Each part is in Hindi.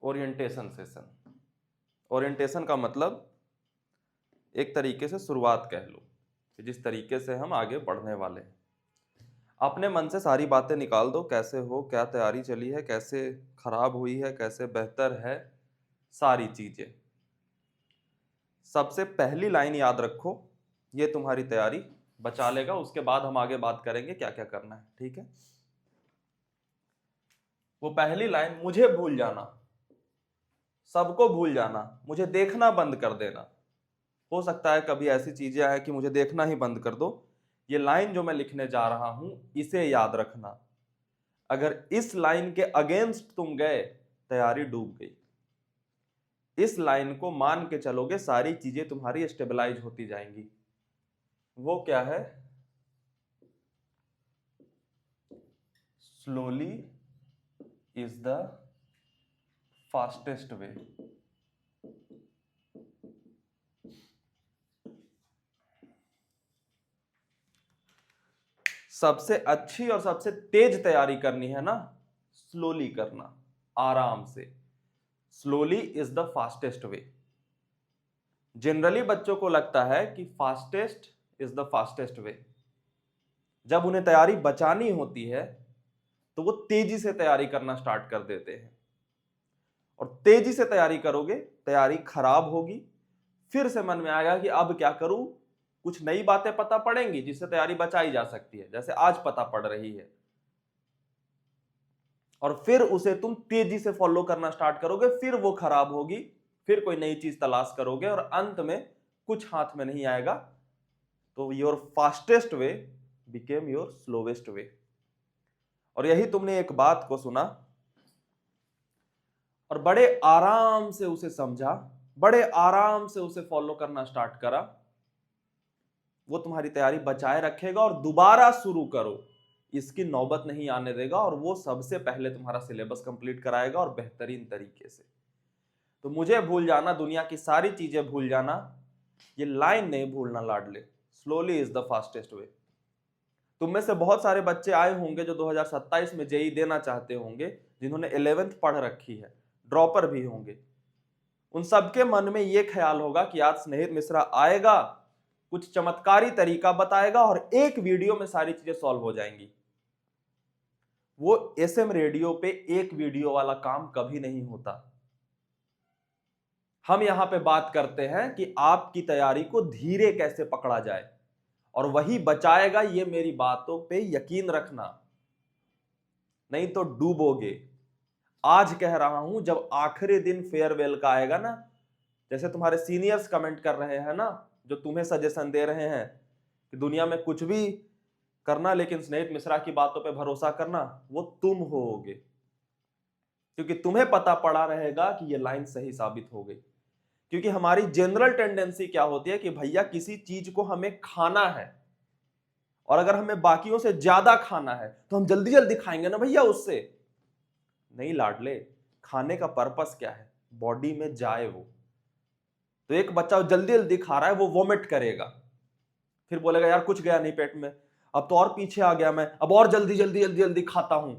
Orientation session. ओरिएंटेशन का मतलब एक तरीके से शुरुआत कह लो कि जिस तरीके से हम आगे बढ़ने वाले हैं। अपने मन से सारी बातें निकाल दो, कैसे हो, क्या तैयारी चली है, कैसे खराब हुई है, कैसे बेहतर है, सारी चीजें। सबसे पहली लाइन याद रखो, ये तुम्हारी तैयारी बचा लेगा। उसके बाद हम आगे बात करेंगे क्या क्या करना है, ठीक है। वो पहली लाइन, मुझे भूल जाना, सबको भूल जाना, मुझे देखना बंद कर देना। हो सकता है कभी ऐसी चीजें आए कि मुझे देखना ही बंद कर दो। ये लाइन जो मैं लिखने जा रहा हूं, इसे याद रखना। अगर इस लाइन के अगेंस्ट तुम गए, तैयारी डूब गई। इस लाइन को मान के चलोगे, सारी चीजें तुम्हारी स्टेबलाइज होती जाएंगी। वो क्या है? Slowly is the fastest way. सबसे अच्छी और सबसे तेज तैयारी करनी है ना, स्लोली करना, आराम से। Slowly is the fastest way. Generally बच्चों को लगता है कि fastest is the fastest way. जब उन्हें तैयारी बचानी होती है तो वो तेजी से तैयारी करना स्टार्ट कर देते हैं, और तेजी से तैयारी करोगे, तैयारी खराब होगी। फिर से मन में आएगा कि अब क्या करूं, कुछ नई बातें पता पड़ेंगी जिससे तैयारी बचाई जा सकती है, जैसे आज पता पड़ रही है, और फिर उसे तुम तेजी से फॉलो करना स्टार्ट करोगे, फिर वो खराब होगी, फिर कोई नई चीज तलाश करोगे, और अंत में कुछ हाथ में नहीं आएगा। तो your fastest way became your slowest way. और यही तुमने एक बात को सुना और बड़े आराम से उसे समझा, बड़े आराम से उसे फॉलो करना स्टार्ट करा। वो तुम्हारी तैयारी बचाए रखेगा और दोबारा शुरू करो, इसकी नौबत नहीं आने देगा, और वो सबसे पहले तुम्हारा सिलेबस कंप्लीट कराएगा और बेहतरीन तरीके से। तो मुझे भूल जाना, दुनिया की सारी चीजें भूल जाना, ये लाइन नहीं भूलना लाडले। Slowly is the fastest way. तुम में से बहुत सारे बच्चे आए होंगे जो 2027 में जेई देना चाहते होंगे, जिन्होंने 11th पढ़ रखी है, ड्रॉपर भी होंगे। उन सबके मन में यह ख्याल होगा कि आज स्नेहित मिश्रा आएगा, कुछ चमत्कारी तरीका बताएगा और एक वीडियो में सारी चीजें सॉल्व हो जाएंगी। वो एसएम रेडियो पे एक वीडियो वाला काम कभी नहीं होता। हम यहां पे बात करते हैं कि आपकी तैयारी को धीरे कैसे पकड़ा जाए, और वही बचाएगा, ये मेरी बातों पे यकीन रखना, नहीं तो डूबोगे। आज कह रहा हूं, जब आखिरी दिन फेयरवेल का आएगा ना, जैसे तुम्हारे सीनियर्स कमेंट कर रहे हैं ना, जो तुम्हें सजेशन दे रहे हैं कि दुनिया में कुछ भी करना लेकिन स्नेहित मिश्रा की बातों पे भरोसा करना, वो तुम होगे, क्योंकि तुम्हें पता पड़ा रहेगा कि ये लाइन सही साबित हो गई। क्योंकि हमारी जनरल टेंडेंसी क्या होती है कि भैया किसी चीज को हमें खाना है, और अगर हमें बाकियों से ज्यादा खाना है तो हम जल्दी जल्दी खाएंगे ना भैया उससे। नहीं लाडले, खाने का पर्पस क्या है? बॉडी में जाए वो। तो एक बच्चा जल्दी जल्दी खा रहा है, वो वोमिट करेगा, फिर बोलेगा यार कुछ गया नहीं पेट में, अब तो और पीछे आ गया मैं, अब और जल्दी जल्दी जल्दी जल्दी खाता हूं।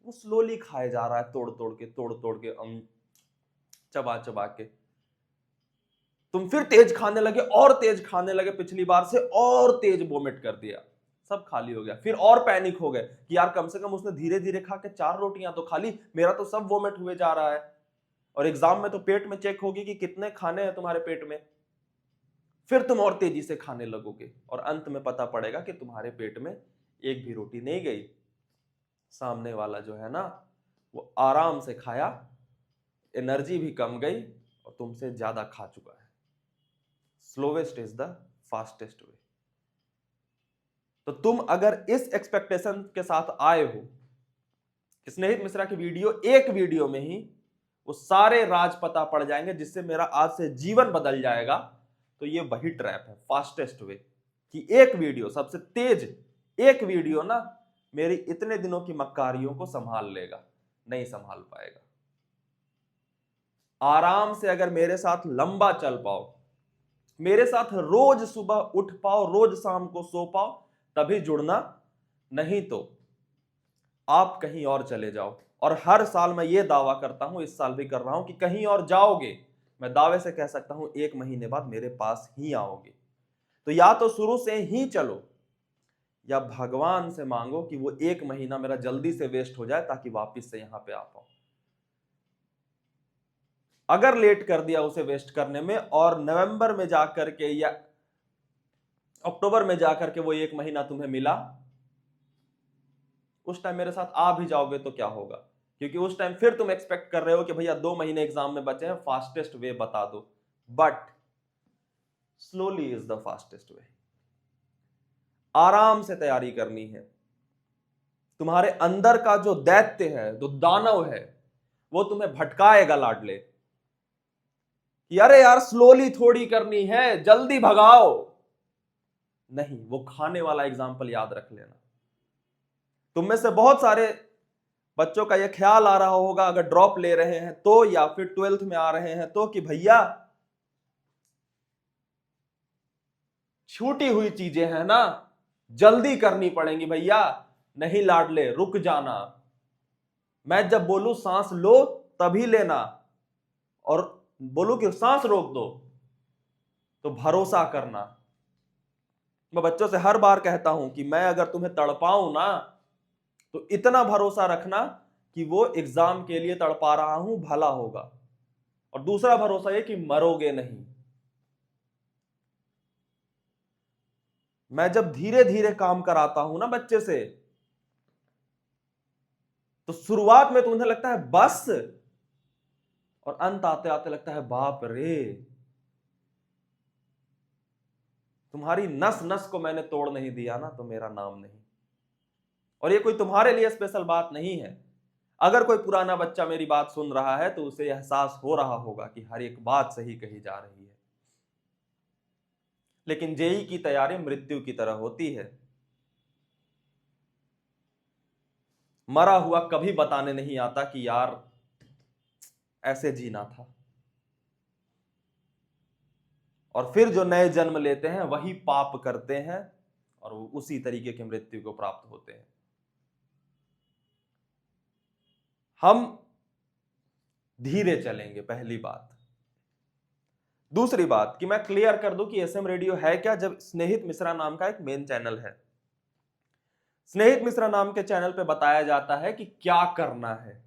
वो स्लोली खाए जा रहा है, तोड़ तोड़ के चबा चबा के। तुम फिर तेज खाने लगे, और तेज खाने लगे, पिछली बार से और तेज वोमिट कर दिया, सब खाली हो गया। फिर और पैनिक हो गए कि यार कम से कम उसने धीरे धीरे खा के 4 रोटियां तो खा ली, मेरा तो सब वोमिट हुए जा रहा है। और एग्जाम में तो पेट में चेक होगी कि कितने खाने हैं तुम्हारे पेट में। फिर तुम और तेजी से खाने लगोगे, और अंत में पता पड़ेगा कि तुम्हारे पेट में एक भी रोटी नहीं गई। सामने वाला जो है ना, वो आराम से खाया, एनर्जी भी कम गई, और तुमसे ज्यादा खा चुका है। Slowest is the fastest way. तो तुम अगर इस एक्सपेक्टेशन के साथ आए हो, स्नेहित मिश्रा की वीडियो, एक वीडियो में ही वो सारे राज पता पड़ जाएंगे जिससे मेरा आज से जीवन बदल जाएगा, तो ये वही ट्रैप है, फास्टेस्ट वे। कि एक वीडियो, सबसे तेज एक वीडियो ना, मेरी इतने दिनों की मक्कारियों को संभाल लेगा। नहीं संभाल पाएगा। आराम से अगर मेरे साथ लंबा चल पाओ, मेरे साथ रोज सुबह उठ पाओ, रोज शाम को सो पाओ, तभी जुड़ना, नहीं तो आप कहीं और चले जाओ। और हर साल मैं ये दावा करता हूं, इस साल भी कर रहा हूं कि कहीं और जाओगे, मैं दावे से कह सकता हूं 1 महीने बाद मेरे पास ही आओगे। तो या तो शुरू से ही चलो, या भगवान से मांगो कि वो 1 महीना मेरा जल्दी से वेस्ट हो जाए ताकि वापस से यहां पे आ पाऊं। अगर लेट कर दिया उसे वेस्ट करने में, और नवंबर में जाकर के या अक्टूबर में जाकर के वो 1 महीना तुम्हें मिला, उस टाइम मेरे साथ आ भी जाओगे तो क्या होगा? क्योंकि उस टाइम फिर तुम एक्सपेक्ट कर रहे हो कि भैया 2 महीने एग्जाम में बचे हैं, फास्टेस्ट वे बता दो। But slowly is the fastest way. आराम से तैयारी करनी है। तुम्हारे अंदर का जो दैत्य है, जो दानव है, वो तुम्हें भटकाएगा लाडले कि अरे यार स्लोली थोड़ी करनी है, जल्दी भगाओ। नहीं, वो खाने वाला एग्जाम्पल याद रख लेना। तुम में से बहुत सारे बच्चों का यह ख्याल आ रहा होगा, अगर ड्रॉप ले रहे हैं तो, या फिर 12th में आ रहे हैं तो, कि भैया छूटी हुई चीजें हैं ना, जल्दी करनी पड़ेंगी भैया। नहीं लाडले, रुक जाना। मैं जब बोलूं सांस लो तभी लेना, और बोलूं कि सांस रोक दो तो भरोसा करना। मैं बच्चों से हर बार कहता हूं कि मैं अगर तुम्हें तड़पाऊं ना, तो इतना भरोसा रखना कि वो एग्जाम के लिए तड़पा रहा हूं, भला होगा। और दूसरा भरोसा ये कि मरोगे नहीं। मैं जब धीरे धीरे काम कराता हूं ना बच्चे से, तो शुरुआत में तो उन्हें लगता है बस, और अंत आते आते लगता है बाप रे, तुम्हारी नस नस को मैंने तोड़ नहीं दिया ना तो मेरा नाम नहीं। और ये कोई तुम्हारे लिए स्पेशल बात नहीं है। अगर कोई पुराना बच्चा मेरी बात सुन रहा है तो उसे एहसास हो रहा होगा कि हर एक बात सही कही जा रही है। लेकिन जेई की तैयारी मृत्यु की तरह होती है। मरा हुआ कभी बताने नहीं आता कि यार ऐसे जीना था। और फिर जो नए जन्म लेते हैं वही पाप करते हैं, और वो उसी तरीके की मृत्यु को प्राप्त होते हैं। हम धीरे चलेंगे, पहली बात। दूसरी बात कि मैं क्लियर कर दूं कि एसएम रेडियो है क्या। जब स्नेहित मिश्रा नाम का एक मेन चैनल है, स्नेहित मिश्रा नाम के चैनल पे बताया जाता है कि क्या करना है,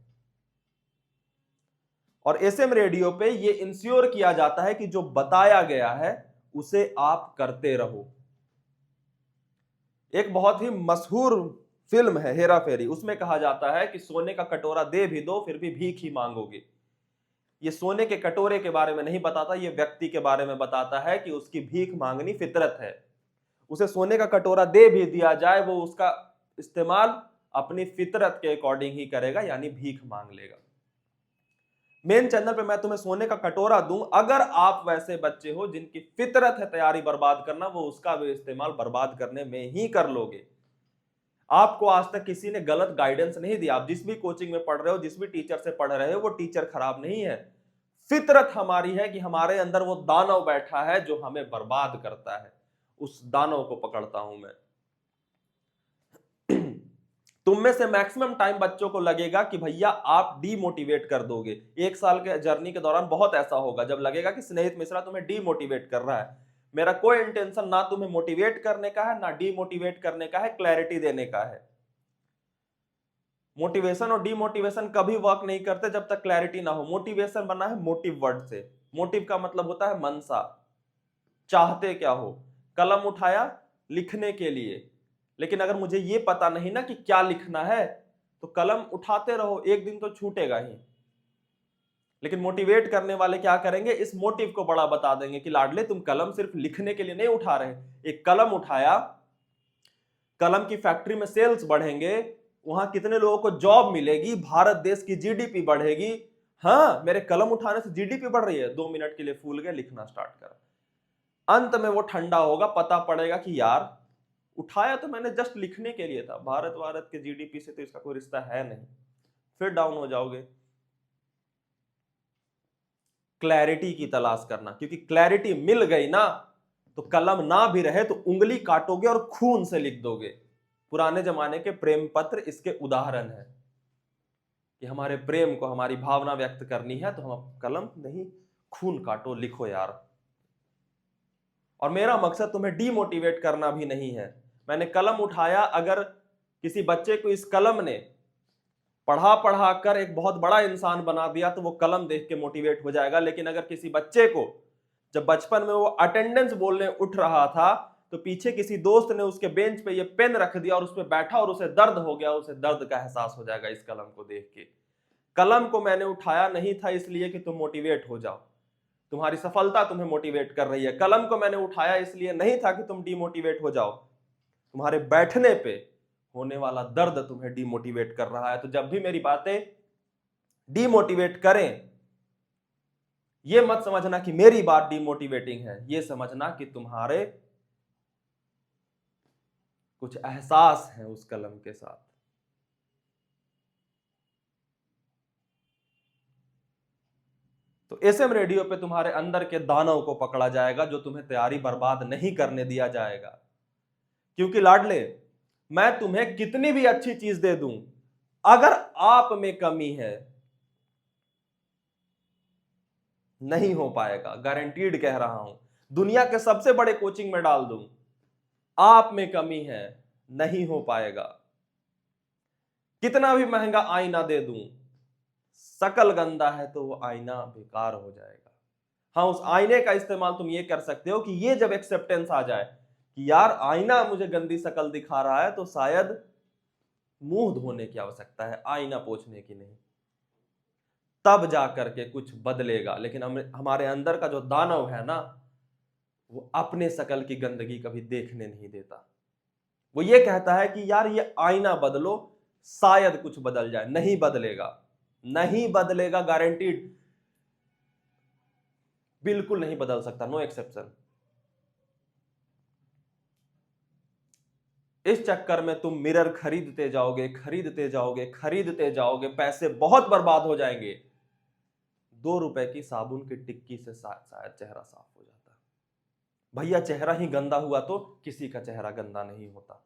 और एसएम रेडियो पे ये इंश्योर किया जाता है कि जो बताया गया है उसे आप करते रहो। एक बहुत ही मशहूर फिल्म है हेरा फेरी, उसमें कहा जाता है कि सोने का कटोरा दे भी दो फिर भी भीख ही मांगोगे। ये सोने के कटोरे के बारे में नहीं बताता, ये व्यक्ति के बारे में बताता है कि उसकी भीख मांगनी फितरत है। उसे सोने का कटोरा दे भी दिया जाए, वो उसका इस्तेमाल अपनी फितरत के अकॉर्डिंग ही करेगा, यानी भीख मांग लेगा। मेन चैनल पे मैं तुम्हें सोने का कटोरा दूं, अगर आप वैसे बच्चे हो जिनकी फितरत है तैयारी बर्बाद करना, वो उसका भी इस्तेमाल बर्बाद करने में ही कर लोगे। आपको आज तक किसी ने गलत गाइडेंस नहीं दिया। आप जिस भी कोचिंग में पढ़ रहे हो, जिस भी टीचर से पढ़ रहे हो, वो टीचर खराब नहीं है। फितरत हमारी है कि हमारे अंदर वो दानव बैठा है जो हमें बर्बाद करता है। उस दानव को पकड़ता हूं मैं। तुम में से मैक्सिमम टाइम बच्चों को लगेगा कि भैया आप डीमोटिवेट कर दोगे। 1 साल के जर्नी के दौरान बहुत ऐसा होगा जब लगेगा कि स्नेहित मिश्रा तुम्हें डीमोटिवेट कर रहा है। मेरा कोई इंटेंशन ना तुम्हें मोटिवेट करने का है, ना डीमोटिवेट करने का है, क्लैरिटी देने का है। मोटिवेशन और डीमोटिवेशन कभी वर्क नहीं करते जब तक क्लैरिटी ना हो। मोटिवेशन बना है मोटिव वर्ड से। मोटिव का मतलब होता है मनसा, चाहते क्या हो। कलम उठाया लिखने के लिए, लेकिन अगर मुझे यह पता नहीं ना कि क्या लिखना है, तो कलम उठाते रहो, एक दिन तो छूटेगा ही। लेकिन मोटिवेट करने वाले क्या करेंगे, इस मोटिव को बड़ा बता देंगे कि लाडले तुम कलम सिर्फ लिखने के लिए नहीं उठा रहे। एक कलम उठाया, कलम की फैक्ट्री में सेल्स बढ़ेंगे, वहां कितने लोगों को जॉब मिलेगी, भारत देश की जीडीपी बढ़ेगी। हाँ, मेरे कलम उठाने से जीडीपी बढ़ रही है। 2 मिनट के लिए फूल गए, लिखना स्टार्ट कर। अंत में वो ठंडा होगा, पता पड़ेगा कि यार उठाया तो मैंने जस्ट लिखने के लिए था, भारत के जीडीपी से तो इसका कोई रिश्ता है नहीं। फिर डाउन हो जाओगे। क्लैरिटी की तलाश करना, क्योंकि क्लैरिटी मिल गई ना तो कलम ना भी रहे तो उंगली काटोगे और खून से लिख दोगे। पुराने जमाने के प्रेम पत्र इसके उदाहरण है। कि हमारे प्रेम को, हमारी भावना व्यक्त करनी है तो हम कलम नहीं, खून काटो, लिखो यार। और मेरा मकसद तुम्हें डीमोटिवेट करना भी नहीं है। मैंने कलम उठाया, अगर किसी बच्चे को इस कलम ने पढ़ा पढ़ा कर एक बहुत बड़ा इंसान बना दिया तो वो कलम देख के मोटिवेट हो जाएगा। लेकिन अगर किसी बच्चे को जब बचपन में वो अटेंडेंस बोलने उठ रहा था तो पीछे किसी दोस्त ने उसके बेंच पे ये पेन रख दिया और उस पे बैठा और उसे दर्द हो गया, उसे दर्द का एहसास हो जाएगा इस कलम को देख के। कलम को मैंने उठाया नहीं था इसलिए कि तुम मोटिवेट हो जाओ, तुम्हारी सफलता तुम्हें मोटिवेट कर रही है। कलम को मैंने उठाया इसलिए नहीं था कि तुम डीमोटिवेट हो जाओ, तुम्हारे बैठने पे होने वाला दर्द तुम्हें डीमोटिवेट कर रहा है। तो जब भी मेरी बातें डीमोटिवेट करें, यह मत समझना कि मेरी बात डीमोटिवेटिंग है, यह समझना कि तुम्हारे कुछ एहसास हैं उस कलम के साथ। तो एसएम रेडियो पे तुम्हारे अंदर के दानव को पकड़ा जाएगा, जो तुम्हें तैयारी बर्बाद नहीं करने दिया जाएगा। क्योंकि लाडले, मैं तुम्हें कितनी भी अच्छी चीज दे दूं, अगर आप में कमी है नहीं हो पाएगा, गारंटीड कह रहा हूं। दुनिया के सबसे बड़े कोचिंग में डाल दूं, आप में कमी है नहीं हो पाएगा। कितना भी महंगा आईना दे दूं, शकल गंदा है तो वो आईना बेकार हो जाएगा। हाँ, उस आईने का इस्तेमाल तुम ये कर सकते हो कि ये जब एक्सेप्टेंस आ जाए कि यार आईना मुझे गंदी शकल दिखा रहा है तो शायद मुंह धोने की आवश्यकता है, आईना पोंछने की नहीं, तब जाकर के कुछ बदलेगा। लेकिन हमारे अंदर का जो दानव है ना, वो अपने शकल की गंदगी कभी देखने नहीं देता। वो ये कहता है कि यार ये आईना बदलो, शायद कुछ बदल जाए। नहीं बदलेगा, नहीं बदलेगा, गारंटीड, बिल्कुल नहीं बदल सकता, नो एक्सेप्शन। इस चक्कर में तुम मिरर खरीदते जाओगे, खरीदते जाओगे, खरीदते जाओगे, पैसे बहुत बर्बाद हो जाएंगे। 2 रुपए की साबुन की टिक्की से शायद चेहरा साफ हो जाता। भैया चेहरा ही गंदा हुआ तो किसी का चेहरा गंदा नहीं होता।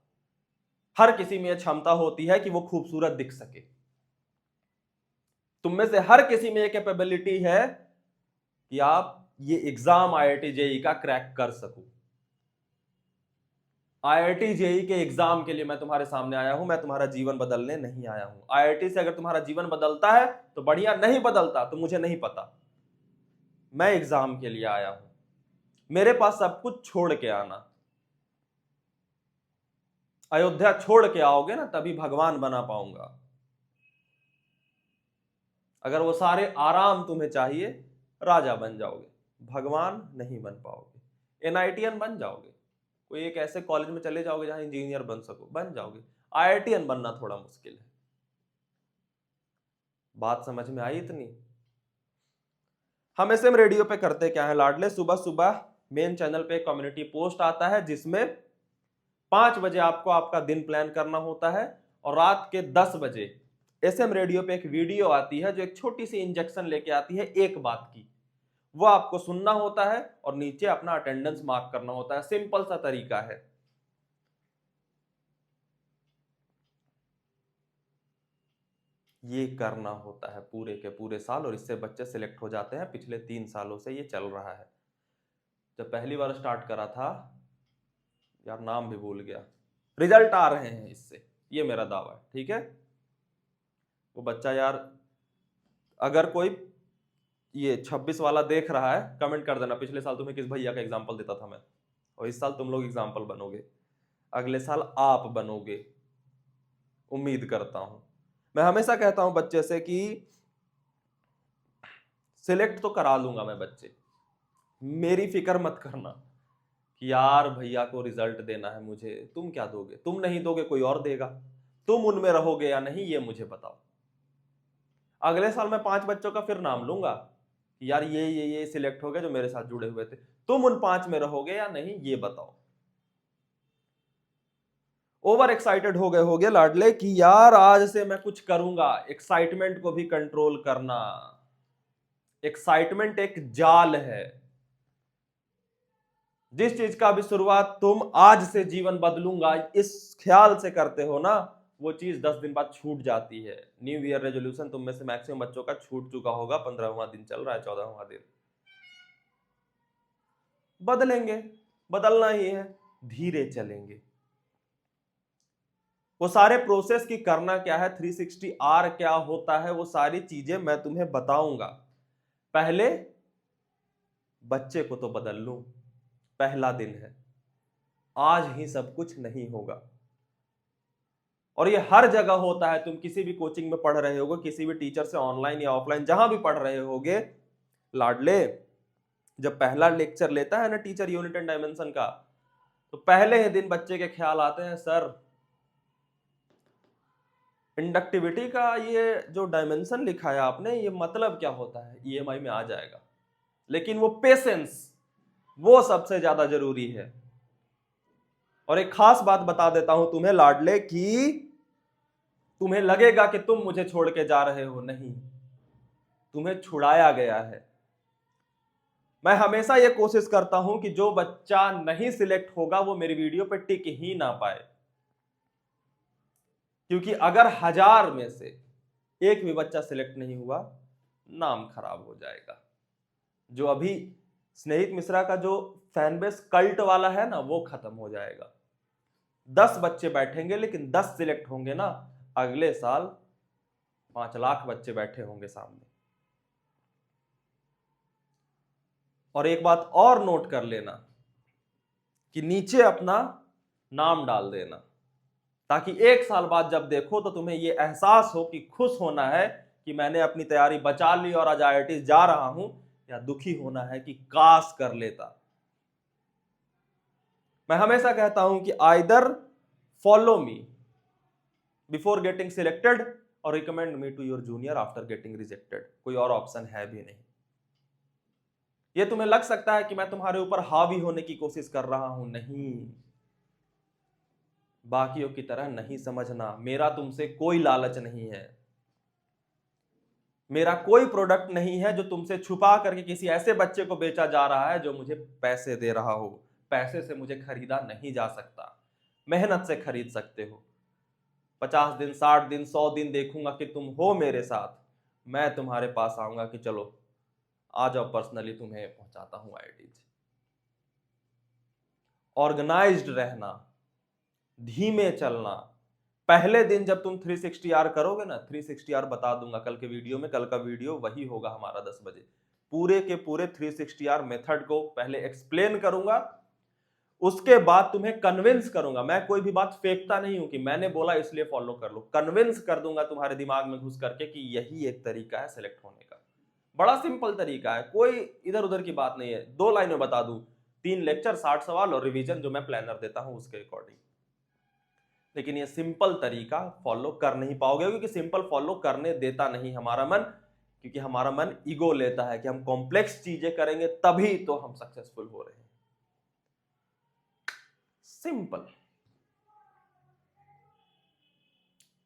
हर किसी में यह क्षमता होती है कि वो खूबसूरत दिख सके। तुम में से हर किसी में यह कैपेबिलिटी है कि आप ये एग्जाम आईआईटी जेईई का क्रैक कर सको। आईआईटी जेईई के एग्जाम के लिए मैं तुम्हारे सामने आया हूं, मैं तुम्हारा जीवन बदलने नहीं आया हूं। आईआईटी से अगर तुम्हारा जीवन बदलता है तो बढ़िया, नहीं बदलता तो मुझे नहीं पता। मैं एग्जाम के लिए आया हूं, मेरे पास सब कुछ छोड़ के आना। अयोध्या छोड़ के आओगे ना, तभी भगवान बना पाऊंगा। अगर वो सारे आराम तुम्हें चाहिए, राजा बन जाओगे, भगवान नहीं बन पाओगे। एनआईटीएन बन जाओगे, कोई एक ऐसे कॉलेज में चले जाओगे जहां इंजीनियर बन सको, बन जाओगे। आईआईटीएन बनना थोड़ा मुश्किल है। बात समझ में आई इतनी? हम एसएम रेडियो पे करते क्या है लाडले, सुबह सुबह मेन चैनल पे कम्युनिटी पोस्ट आता है जिसमें 5 बजे आपको आपका दिन प्लान करना होता है, और रात के 10 बजे एसएम रेडियो पे एक वीडियो आती है जो एक छोटी सी इंजेक्शन लेके आती है एक बात की। वो आपको सुनना होता है और नीचे अपना अटेंडेंस मार्क करना होता है। सिंपल सा तरीका है। ये करना होता है पूरे के पूरे साल, और इससे बच्चे सिलेक्ट हो जाते हैं। पिछले 3 सालों से ये चल रहा है। जब पहली बार स्टार्ट करा था, यार नाम भी भूल गया, रिजल्ट आ रहे हैं इससे, ये मेरा दावा है, ठीक है। वो बच्चा यार, अगर कोई ये 26 वाला देख रहा है कमेंट कर देना, पिछले साल तुम्हें किस भैया का एग्जाम्पल देता था मैं, और इस साल तुम लोग एग्जाम्पल बनोगे, अगले साल आप बनोगे, उम्मीद करता हूं। मैं हमेशा कहता हूं बच्चे से कि सिलेक्ट तो करा लूंगा मैं बच्चे, मेरी फिक्र मत करना कि यार भैया को रिजल्ट देना है मुझे, तुम क्या दोगे, तुम नहीं दोगे कोई और देगा, तुम उनमें रहोगे या नहीं ये मुझे बताओ। अगले साल मैं 5 बच्चों का फिर नाम लूंगा कि यार ये सिलेक्ट हो गए जो मेरे साथ जुड़े हुए थे, तुम उन 5 में रहोगे या नहीं ये बताओ। ओवर एक्साइटेड हो गए होगे लाडले कि यार आज से मैं कुछ करूंगा। एक्साइटमेंट को भी कंट्रोल करना। एक्साइटमेंट एक जाल है। जिस चीज का भी शुरुआत तुम आज से जीवन बदलूंगा इस ख्याल से करते हो ना, वो चीज 10 दिन बाद छूट जाती है। न्यू ईयर रेजोल्यूशन तुम में से मैक्सिमम बच्चों का छूट चुका होगा, 15वां दिन चल रहा है, 14वां दिन। बदलेंगे, बदलना ही है, धीरे चलेंगे। वो सारे प्रोसेस की करना क्या है, 360R क्या होता है, वो सारी चीजें मैं तुम्हें बताऊंगा। पहले बच्चे को तो बदल लूं, पहला दिन है, आज ही सब कुछ नहीं होगा। और ये हर जगह होता है, तुम किसी भी कोचिंग में पढ़ रहे होगे, किसी भी टीचर से ऑनलाइन या ऑफलाइन जहां भी पढ़ रहे होगे, लाडले जब पहला लेक्चर लेता है ना टीचर यूनिट एंड डायमेंशन का, तो पहले ही दिन बच्चे के ख्याल आते हैं, सर इंडक्टिविटी का ये जो डायमेंशन लिखा है आपने, ये मतलब क्या होता है, ईएमआई में आ जाएगा। लेकिन वो पेशेंस, वो सबसे ज्यादा जरूरी है। और एक खास बात बता देता हूं तुम्हें लाडले, कि तुम्हें लगेगा कि तुम मुझे छोड़ के जा रहे हो, नहीं, तुम्हें छुड़ाया गया है। मैं हमेशा यह कोशिश करता हूं कि जो बच्चा नहीं सिलेक्ट होगा वो मेरी वीडियो पे टिक ही ना पाए, क्योंकि अगर 1000 में से एक भी बच्चा सिलेक्ट नहीं हुआ, नाम खराब हो जाएगा। जो अभी स्नेहित मिश्रा का जो फैन बेस कल्ट वाला है ना, वो खत्म हो जाएगा। 10 बच्चे बैठेंगे लेकिन 10 सिलेक्ट होंगे ना, अगले साल 5 लाख बच्चे बैठे होंगे सामने। और एक बात और नोट कर लेना कि नीचे अपना नाम डाल देना, ताकि 1 साल बाद जब देखो तो तुम्हें यह एहसास हो कि खुश होना है कि मैंने अपनी तैयारी बचा ली और आज IIT जा रहा हूं, या दुखी होना है कि काश कर लेता। मैं हमेशा कहता हूं कि either follow me before getting selected और recommend me to your junior after getting rejected, कोई और ऑप्शन है भी नहीं। यह तुम्हें लग सकता है कि मैं तुम्हारे ऊपर हावी होने की कोशिश कर रहा हूं, नहीं, बाकियों की तरह नहीं समझना। मेरा तुमसे कोई लालच नहीं है, मेरा कोई प्रोडक्ट नहीं है जो तुमसे छुपा करके किसी ऐसे बच्चे को बेचा जा रहा है जो मुझे पैसे दे रहा हो। पैसे से मुझे खरीदा नहीं जा सकता, मेहनत से खरीद सकते हो। 50 दिन, 60 दिन, 100 दिन देखूंगा कि तुम हो मेरे साथ, मैं तुम्हारे पास आऊंगा कि चलो आ जाओ, पर्सनली तुम्हें पहुंचाता हूं IIT। ऑर्गेनाइज्ड रहना, धीमे चलना। पहले दिन जब तुम 360R करोगे ना, 360R बता दूंगा कल के वीडियो में, कल का वीडियो वही होगा हमारा 10 बजे। पूरे के पूरे 360R मेथड को पहले एक्सप्लेन करूंगा, उसके बाद तुम्हें कन्विंस करूंगा। मैं कोई भी बात फेंकता नहीं हूं कि मैंने बोला इसलिए फॉलो कर लो, कन्विंस कर दूंगा तुम्हारे दिमाग में घुस करके कि यही एक तरीका है सिलेक्ट होने का। बड़ा सिंपल तरीका है, कोई इधर उधर की बात नहीं है। 2 लाइन में बता दूं, 3 लेक्चर, 60 सवाल और रिवीजन जो मैं प्लानर देता हूं उसके अकॉर्डिंग। लेकिन ये सिंपल तरीका फॉलो कर नहीं पाओगे, क्योंकि सिंपल फॉलो करने देता नहीं हमारा मन, क्योंकि हमारा मन ईगो लेता है कि हम कॉम्प्लेक्स चीजें करेंगे तभी तो हम सक्सेसफुल हो रहे हैं। सिंपल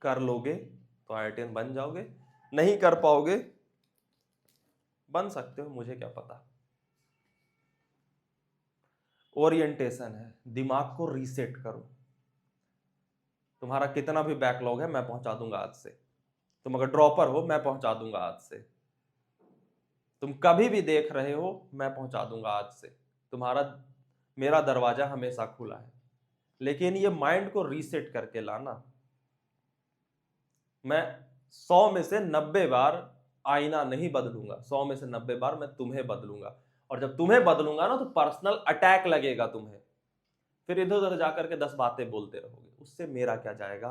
कर लोगे तो IITian बन जाओगे, नहीं कर पाओगे, बन सकते हो, मुझे क्या पता। ओरिएंटेशन है, दिमाग को रीसेट करो। तुम्हारा कितना भी बैकलॉग है मैं पहुंचा दूंगा आज से। तुम अगर ड्रॉपर हो मैं पहुंचा दूंगा आज से। तुम कभी भी देख रहे हो मैं पहुंचा दूंगा आज से। तुम्हारा, मेरा दरवाजा हमेशा खुला है। लेकिन ये माइंड को रीसेट करके लाना। मैं 100 में से 90 बार आईना नहीं बदलूंगा, 100 में से 90 बार मैं तुम्हें बदलूंगा। और जब तुम्हें बदलूंगा ना तो पर्सनल अटैक लगेगा तुम्हें, फिर इधर उधर जाकर के 10 बातें बोलते रहोगे, उससे मेरा क्या जाएगा।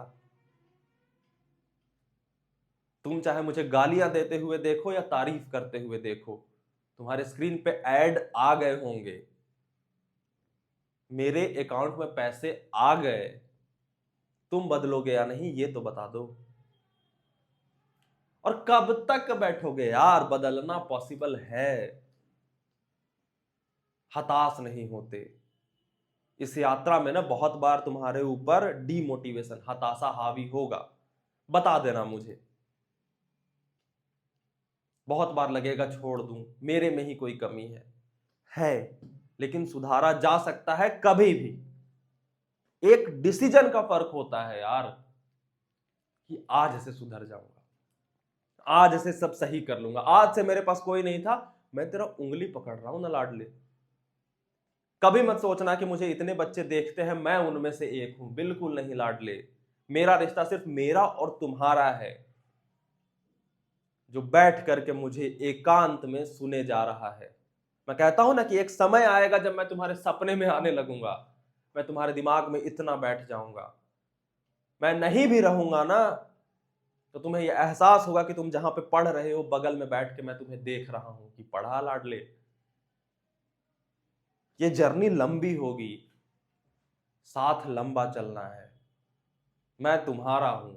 तुम चाहे मुझे गालियां देते हुए देखो या तारीफ करते हुए देखो, तुम्हारे स्क्रीन पे ऐड आ गए होंगे, मेरे अकाउंट में पैसे आ गए, तुम बदलोगे या नहीं ये तो बता दो। और कब तक बैठोगे यार, बदलना पॉसिबल है, हताश नहीं होते। इस यात्रा में ना बहुत बार तुम्हारे ऊपर डीमोटिवेशन, हताशा हावी होगा, बता देना मुझे। बहुत बार लगेगा छोड़ दूं, मेरे में ही कोई कमी है, लेकिन सुधारा जा सकता है कभी भी। एक डिसीजन का फर्क होता है यार। कि आज से सुधर जाऊंगा, आज से सब सही कर लूंगा, आज से मेरे पास कोई नहीं था, मैं तेरा उंगली पकड़ रहा हूं ना लाडले। कभी मत सोचना कि मुझे इतने बच्चे देखते हैं मैं उनमें से एक हूं, बिल्कुल नहीं लाडले। मेरा रिश्ता सिर्फ मेरा और तुम्हारा है, जो बैठ करके मुझे एकांत में सुने जा रहा है। मैं कहता हूं ना कि एक समय आएगा जब मैं तुम्हारे सपने में आने लगूंगा, मैं तुम्हारे दिमाग में इतना बैठ जाऊंगा, मैं नहीं भी रहूंगा ना तो तुम्हें यह एहसास होगा कि तुम जहां पे पढ़ रहे हो बगल में बैठ के मैं तुम्हें देख रहा हूं कि पढ़ा लाडले। ये जर्नी लंबी होगी, साथ लंबा चलना है, मैं तुम्हारा हूं,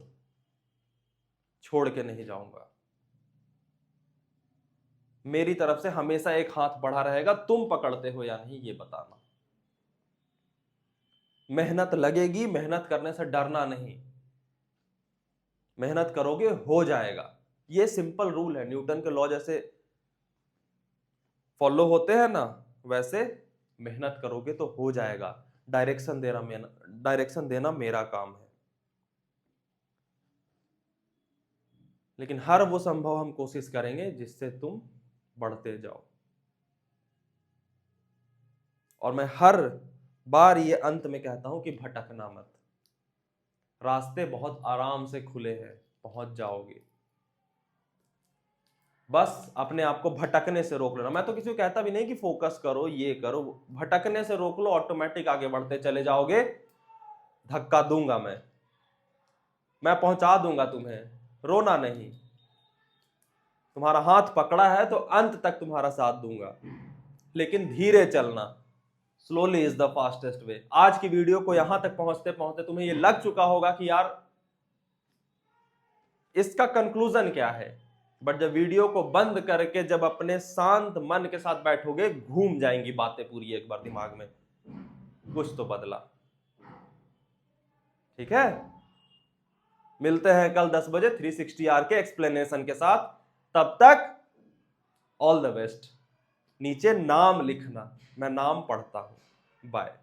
छोड़ के नहीं जाऊंगा। मेरी तरफ से हमेशा एक हाथ बढ़ा रहेगा, तुम पकड़ते हो या नहीं ये बताना। मेहनत लगेगी, मेहनत करने से डरना नहीं, मेहनत करोगे हो जाएगा। ये सिंपल रूल है, न्यूटन के लॉ जैसे फॉलो होते हैं ना वैसे मेहनत करोगे तो हो जाएगा। डायरेक्शन देना मेरा काम है, लेकिन हर वो संभव हम कोशिश करेंगे जिससे तुम बढ़ते जाओ। और मैं हर बार ये अंत में कहता हूं कि भटकना मत, रास्ते बहुत आराम से खुले हैं, पहुंच जाओगे। बस अपने आप को भटकने से रोक लेना। मैं तो किसी को कहता भी नहीं कि फोकस करो ये करो, भटकने से रोक लो, ऑटोमेटिक आगे बढ़ते चले जाओगे। धक्का दूंगा मैं पहुंचा दूंगा तुम्हें, रोना नहीं। तुम्हारा हाथ पकड़ा है तो अंत तक तुम्हारा साथ दूंगा, लेकिन धीरे चलना। Slowly is the fastest way. आज की वीडियो को यहां तक पहुंचते पहुंचते तुम्हें यह लग चुका होगा कि यार इसका कंक्लूजन क्या है, बट जब वीडियो को बंद करके जब अपने शांत मन के साथ बैठोगे घूम जाएंगी बातें पूरी एक बार दिमाग में, कुछ तो बदला। ठीक है, मिलते हैं कल 10 बजे 360R के एक्सप्लेनेशन के साथ। तब तक ऑल द बेस्ट। नीचे नाम लिखना, मैं नाम पढ़ता हूं। बाय।